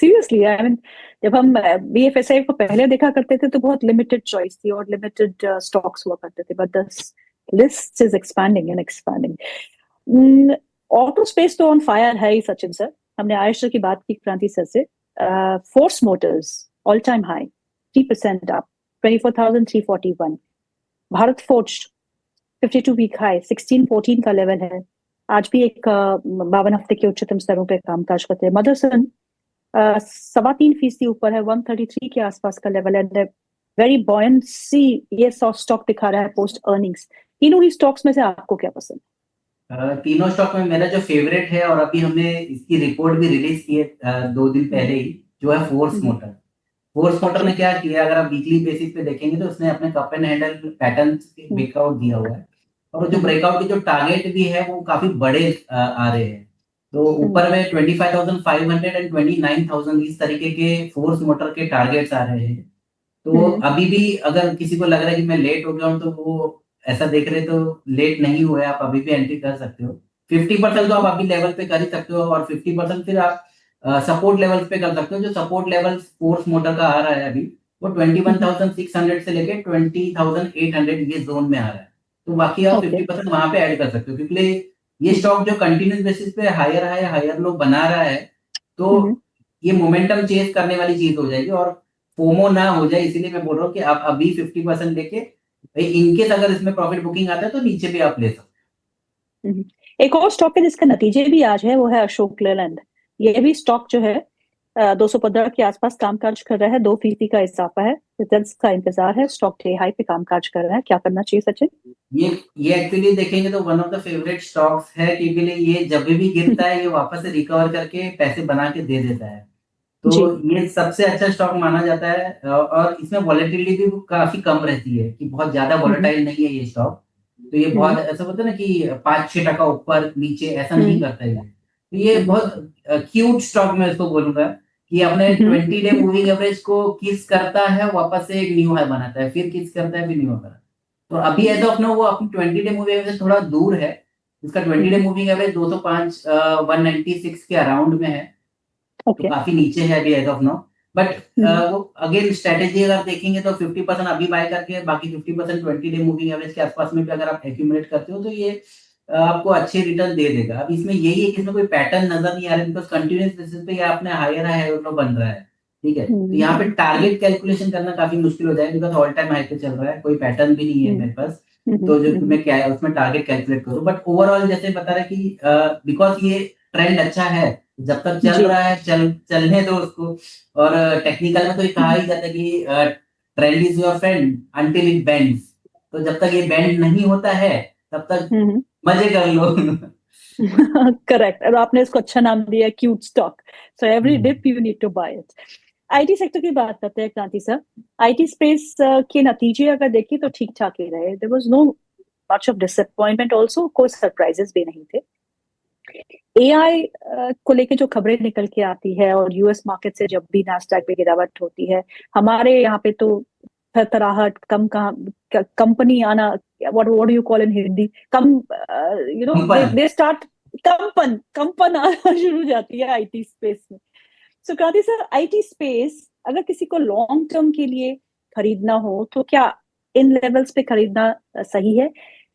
Seriously I mean, जब हम BFSI को पहले देखा करते थे तो बहुत लिमिटेड चॉइस थी और लिमिटेड स्टॉक्स हुआ करते थे, but the list is expanding and expanding. Auto space तो ऑन फायर है ही सचिन सर। हमने आयशर की बात की क्रांति सर से। Force Motors all time high, 3% up, 24,341। Bharat Forge 52 week high, 1614 का लेवल है। आज भी एक 52 हफ्ते के उच्चतम स्तरों पे कामकाज करते हैं। मदरसन 3.25% ऊपर है, 133 के आसपास का लेवल है। वेरी बॉयंसी ये स्टॉक दिखा रहा है पोस्ट अर्निंग्स। तीनों ही स्टॉक्स में से आपको क्या पसंद तीनों स्टॉक में मेरा जो फेवरेट है, और अभी हमने इसकी रिपोर्ट भी रिलीज की है 2 दिन है? पहले ही, जो है force motor. Force motor okay. ने क्या किया, अगर आप वीकली बेसिस पे देखेंगे तो उसने अपने cup and handle pattern breakout दिया हुआ है, और जो ब्रेकआउट के जो टारगेट भी है वो काफी बड़े आ रहे हैं। तो ऊपर में 25,500 एंड 29,000 इस तरीके के फोर्स मोटर के टारगेट्स आ रहे हैं। तो अभी भी अगर किसी को लग रहा है कि मैं लेट हो गया हूँ, तो वो ऐसा देख रहे तो लेट नहीं हुए, आप अभी भी एंट्री कर सकते हो। 50% तो आप अभी लेवल पे कर ही सकते हो, और 50% फिर आप सपोर्ट लेवल्स पे कर सकते हो। जो सपोर्ट लेवल फोर्स मोटर का आ रहा है अभी, वो 21,600 से लेके 20,800 ये जोन में आ रहा है। तो बाकी आप ओके। 50% वहां पे ऐड कर सकते हो, क्योंकि ये स्टॉक जो कंटिन्यूस बेसिस पे हायर हाई हायर लो बना रहा है, तो ये मोमेंटम चेंज करने वाली चीज हो जाएगी, और फोमो ना हो जाए, इसीलिए मैं बोल रहा हूँ कि आप अभी 50% लेके, इनकेस अगर इसमें प्रॉफिट बुकिंग आता है तो नीचे भी आप ले सकते एक और स्टॉक है जिसका नतीजे भी आज है, वो है अशोक लेलैंड। ये भी स्टॉक जो है 215 के आसपास कामकाज कर रहा है, 2% का इजाफा है। रिजल्ट्स का इंतजार है, स्टॉक डे हाई पे कामकाज कर रहा है। क्या करना चाहिए सचिन? हैं। ये एक्चुअली देखेंगे तो one of the favourite stocks है, क्योंकि ये जब भी गिरता है ये वापस से रिकवर करके पैसे बना के दे देता है। तो जी। ये सबसे अच्छा स्टॉक माना जाता है, और इसमें वॉलेटिलिटी भी काफी कम रहती है, कि बहुत ज्यादा वॉलेटाइल नहीं है ये स्टॉक। तो ये बहुत ऐसा होता है ना कि 5-6% ऊपर नीचे ऐसा नहीं करता है ये। तो ये बहुत क्यूट स्टॉक मैं इसको बोलूंगा, कि अपने 20 डे मूविंग एवरेज को किस करता है, वापस से एक न्यू हाई बनाता है, फिर किस करता है, फिर न्यू हाई बनाता है। तो अभी एज ऑफ नाउ वो अपनी 20 डे मूविंग एवरेज से थोड़ा दूर है। इसका 20 डे मूविंग एवरेज 205 196 के अराउंड में है, तो ओके। काफी नीचे है अभी एज ऑफ नाउ। बट वो अगेन स्ट्रेटेजी अगर देखेंगे तो 50% अभी बाय करके बाकी 50% 20 डे मूविंग एवरेज के आसपास में भी अगर आप एक्यूमुलेट करते हो, तो ये आपको अच्छे रिटर्न दे देगा। अब इसमें यही है कि इसमें कोई पैटर्न नजर नहीं आ रहा है, बिकॉज कंटिन्यूस बेसिस पे ये अपने हायर हाई बन रहा है। ठीक है, तो यहाँ पे टारगेट कैलकुलेशन करना काफी मुश्किल हो जाएगा, बिकॉज ऑल टाइम हाई पे चल रहा है, कोई पैटर्न भी नहीं है मेरे पास। तो जो कि मैं क्या उसमें टारगेट कैलकुलेट करूँ, बट ओवरऑल जैसे बता रहा है कि बिकॉज ये ट्रेंड अच्छा है, जब तक चल जी। रहा है चलने दो उसको। और टेक्निकल में तो ये कहा ही जाता है कि trend is your friend until it bends. तो जब तक ये बेंड नहीं होता है, तब तक मजे कर लो। करेक्ट। और आपने इसको अच्छा नाम दिया, cute stock. So every dip you need to buy it. IT sector की बात करते हैं क्रांति सर। आईटी स्पेस के नतीजे अगर देखें तो ठीक ठाक ही रहे। There was no much of disappointment also, कोई सरप्राइजेस भी नहीं थे। एआई को लेके जो खबरें निकल के आती है और यूएस मार्केट से जब भी नास्डैक पे गिरावट होती है, हमारे यहाँ पे तो थरथराहट, कंपनी आना, what you call in Hindi, come, you know, कंपन। दे स्टार्ट, कंपन कंपन आना शुरू हो जाती है आईटी स्पेस में। सो क्रांति सर, आईटी स्पेस अगर किसी को लॉन्ग टर्म के लिए खरीदना हो तो क्या इन लेवल्स पे खरीदना सही है,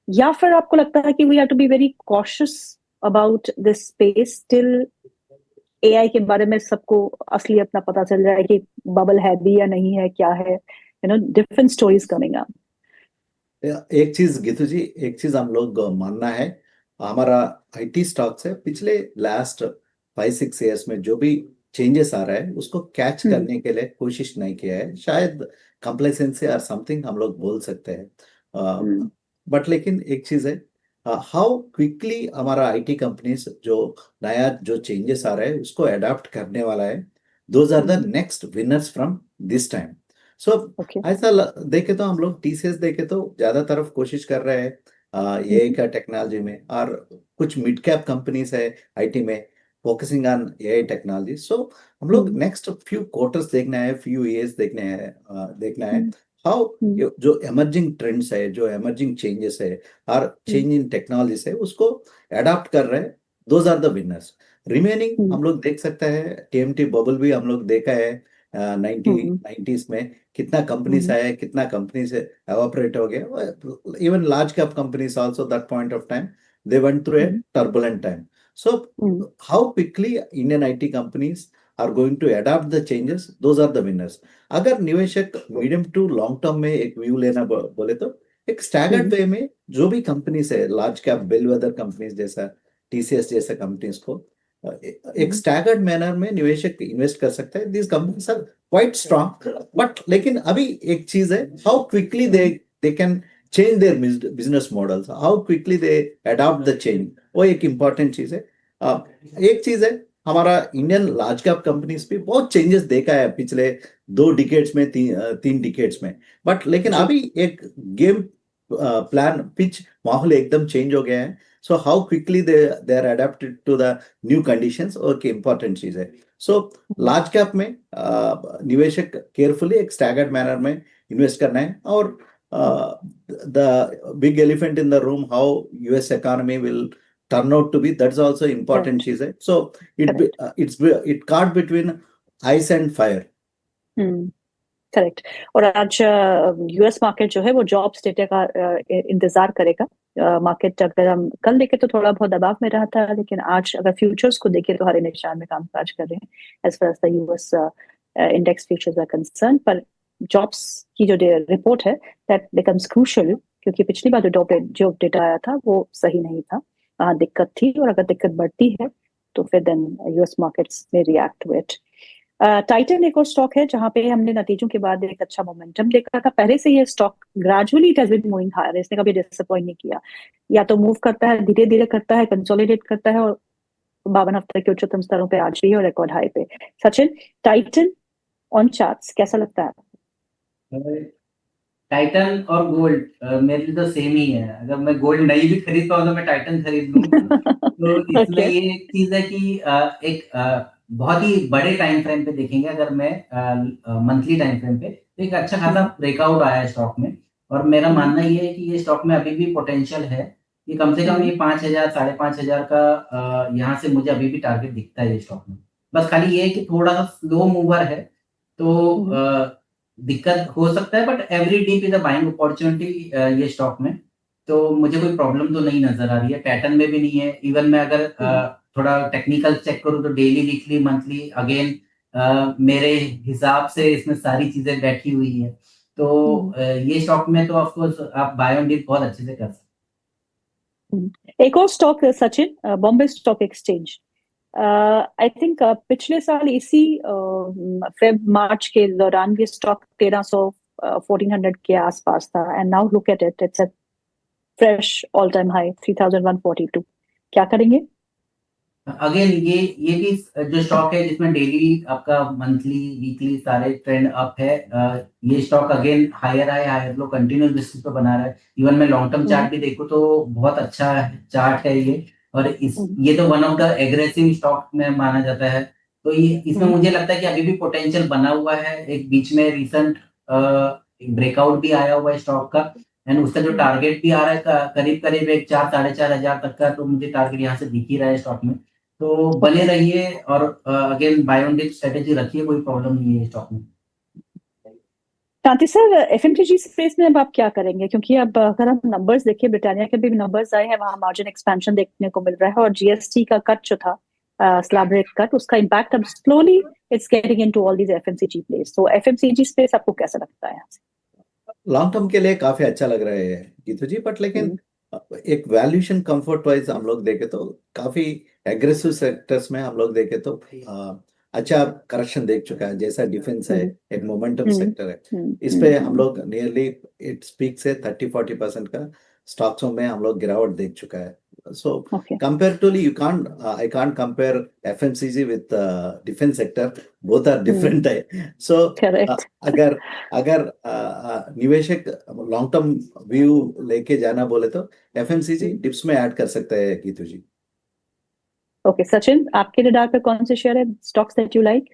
या फिर आपको लगता है कि we have to be very cautious about this space till AI के बारे में सबको असलियत ना पता चल जाए कि बबल है भी या नहीं है, क्या है, you know, different stories coming up. एक चीज गीतू जी, एक चीज हम लोग मानना है, हमारा आईटी स्टॉक्स है पिछले लास्ट 5-6 ईयर्स में जो भी चेंजेस आ रहा है उसको कैच करने के लिए कोशिश नहीं किया है। शायद कंप्लेसेंसी और समथिंग हम लोग बोल सकते हैं, बट लेकिन एक चीज है, हाउ क्विकली हमारा आईटी कंपनीज जो नया जो चेंजेस आ रहा है उसको अडॉप्ट करने वाला है। Those are the next winners from this time. So okay. ऐसा देखे तो हम लोग टीसीएस देखे तो ज्यादा तरफ कोशिश कर रहे हैं एआई का टेक्नोलॉजी में, और कुछ मिड कैप कंपनीज है आईटी में फोकसिंग ऑन एआई टेक्नोलॉजी। सो हम लोग नेक्स्ट फ्यू क्वार्टर्स देखना है, फ्यू ईयर्स देखना है हाउ जो एमर्जिंग ट्रेंड्स है, जो एमर्जिंग चेंजेस है और चेंज इन टेक्नोलॉजीज है उसको अडॉप्ट कर रहे हैं। Those are the winners. Remaining हम लोग देख सकते हैं, टीएमटी बबल भी हम लोग देखा है 90s में, कितना कंपनीज आया, कितना कंपनी से एवापोरेट हो गया। Even large cap companies also that point of time they went through a turbulent time. So how quickly Indian IT companies are going to adapt the changes, those are the winners. अगर निवेशक medium to long term में एक view लेना बोले तो एक staggered वे में जो भी कंपनीज है, लार्ज कैप बेलवेदर कंपनीज जैसा टीसीएस जैसा कंपनीज को एक स्टैगर्ड मैनर में निवेशक इन्वेस्ट कर सकता है। These companies are quite strong, but लेकिन अभी एक चीज है, how quickly they can change their business models, how quickly they adopt the change, वो एक इम्पॉर्टेंट चीज है। एक चीज है, हमारा इंडियन लार्ज कैप कंपनीज भी बहुत चेंजेस देखा है पिछले 2 डिकेड्स में, 3 डिकेड्स में, बट लेकिन अभी एक गेम प्लान पिच माहौल एकदम चेंज हो गया है। So how quickly they are adapted to the new conditions, और की इम्पोर्टेंट चीज है। सो लार्ज कैप में निवेशक केयरफुली एक स्टैगर्ड मैनर में इन्वेस्ट करना है। और the big elephant in the room, how US economy will turn out to be, that's also important चीज है। So it caught between ice and fire। Correct. और आज यूएस मार्केट जो है वो जॉब्स डेटा का इंतजार करेगा। मार्केट अगर हम कल देखें तो थोड़ा बहुत दबाव में रहा था, लेकिन आज अगर फ्यूचर्स को देखें तो हरे निशान में कामकाज कर रहे हैं as far as the US index futures are concern. पर जॉब्स की जो रिपोर्ट है दैट बिकम्स क्रूशियल, क्योंकि पिछली बार जो डेटा आया था वो सही नहीं था, दिक्कत थी, और अगर दिक्कत बढ़ती है तो फिर देन यूएस मार्केट्स में रिएक्ट टू इट। टाइटन एक और स्टॉक है जहां पे हमने नतीजों के बाद एक अच्छा मोमेंटम देखा था। पहले से ये stock gradually it has been moving higher, इसने कभी डिसअपॉइंट नहीं किया, या तो मूव करता है, धीरे धीरे करता है, कंसोलिडेट करता है, और 52 हफ्ते के उच्चतम स्तरों पे आज भी है और रिकॉर्ड हाई पे। सचिन, टाइटन ऑन चार्ट्स कैसा लगता है? टाइटन और गोल्ड मेरे लिए तो सेम ही है। अगर मैं गोल्ड नहीं भी खरीद पाऊँ तो मैं टाइटन खरीद लूंगा। तो इसमें ये एक चीज है कि एक बहुत ही बड़े टाइम फ्रेम पे देखेंगे, अगर मैं मंथली टाइम फ्रेम पे, तो एक अच्छा खासा ब्रेकआउट आया है स्टॉक में। और मेरा मानना ये है कि ये स्टॉक में अभी भी पोटेंशियल है, ये कम से कम ये 5,000 5,500 का यहाँ से मुझे अभी भी टारगेट दिखता है ये स्टॉक में। बस खाली ये है कि थोड़ा सा स्लो मूवर है, तो दिक्कत हो सकता है, but every deep is a buying opportunity ये स्टॉक में। तो मुझे कोई प्रॉब्लम तो नहीं नजर आ रही है, पैटर्न में भी नहीं है। इवन मैं अगर थोड़ा टेक्निकल चेक करूं तो डेली, वीकली, मंथली, अगेन मेरे हिसाब से इसमें सारी चीजें बैठी हुई है। तो ये स्टॉक में तो ऑफ कोर्स आप बाय ऑन डिप बहुत अच्छे से कर सकते। एक और stock Sachin, Bombay stock exchange. I think पिछले साल इसी फेब मार्च के दौरान ये स्टॉक 1300-1400 के आसपास था, and now look at it, it's a fresh all time high 3142। क्या करेंगे? अगेन ये भी जो स्टॉक है जिसमें डेली आपका मंथली, वीकली सारे ट्रेंड अप है, ये stock again higher high higher low continuous basis पे बना रहा है। इवन मैं लॉन्ग टर्म चार्ट भी देखूं तो बहुत अच्छा चार्ट है ये, और ये तो one of the aggressive stock में माना जाता है। तो ये इसमें मुझे लगता है कि अभी भी पोटेंशियल बना हुआ है। एक बीच में रिसेंट ब्रेकआउट भी आया हुआ है स्टॉक का, एंड उसका जो टारगेट भी आ रहा है करीब करीब 4,000-4,500 तक का, तो मुझे टारगेट यहाँ से दिख ही रहा है स्टॉक में। तो बने रहिए, और again buy on dip strategy रखिए, कोई प्रॉब्लम नहीं है स्टॉक में। कांति सर, एफएमसीजी स्पेस में अब आप क्या करेंगे? क्योंकि अब अगर हम नंबर्स देखें, ब्रिटानिया के भी नंबर्स आए हैं, वहां मार्जिन एक्सपेंशन देखने को मिल रहा है, और जीएसटी का कट जो था, स्लैब रेट कट, उसका इम्पैक्ट अब slowly it's getting into all these FMCG place. तो एफएमसीजी स्पेस आपको कैसा लगता है? लॉन्ग टर्म के लिए काफी अच्छा लग रहा है गीतू जी, बट लेकिन एक वैल्यूएशन कंफर्ट वाइज हम लोग देखे तो काफी एग्रेसिव सेक्टर्स में हम लोग देखे तो अच्छा करेक्शन देख चुका है। जैसा डिफेंस है, एक मोमेंटम सेक्टर है, इस पे हम लोग नियरली इट स्पीक से 30-40% का स्टॉक्स में हम लोग गिरावट देख चुका है। So comparatively, I can't compare FMCG with defense sector. Both are different. So अगर निवेशक लॉन्ग टर्म व्यू लेके जाना बोले तो FMCG डिप्स में ऐड कर सकता है गीतू जी। ओके सचिन, आपके रडार पे कौन से शेयर है, स्टॉक्स दैट यू लाइक?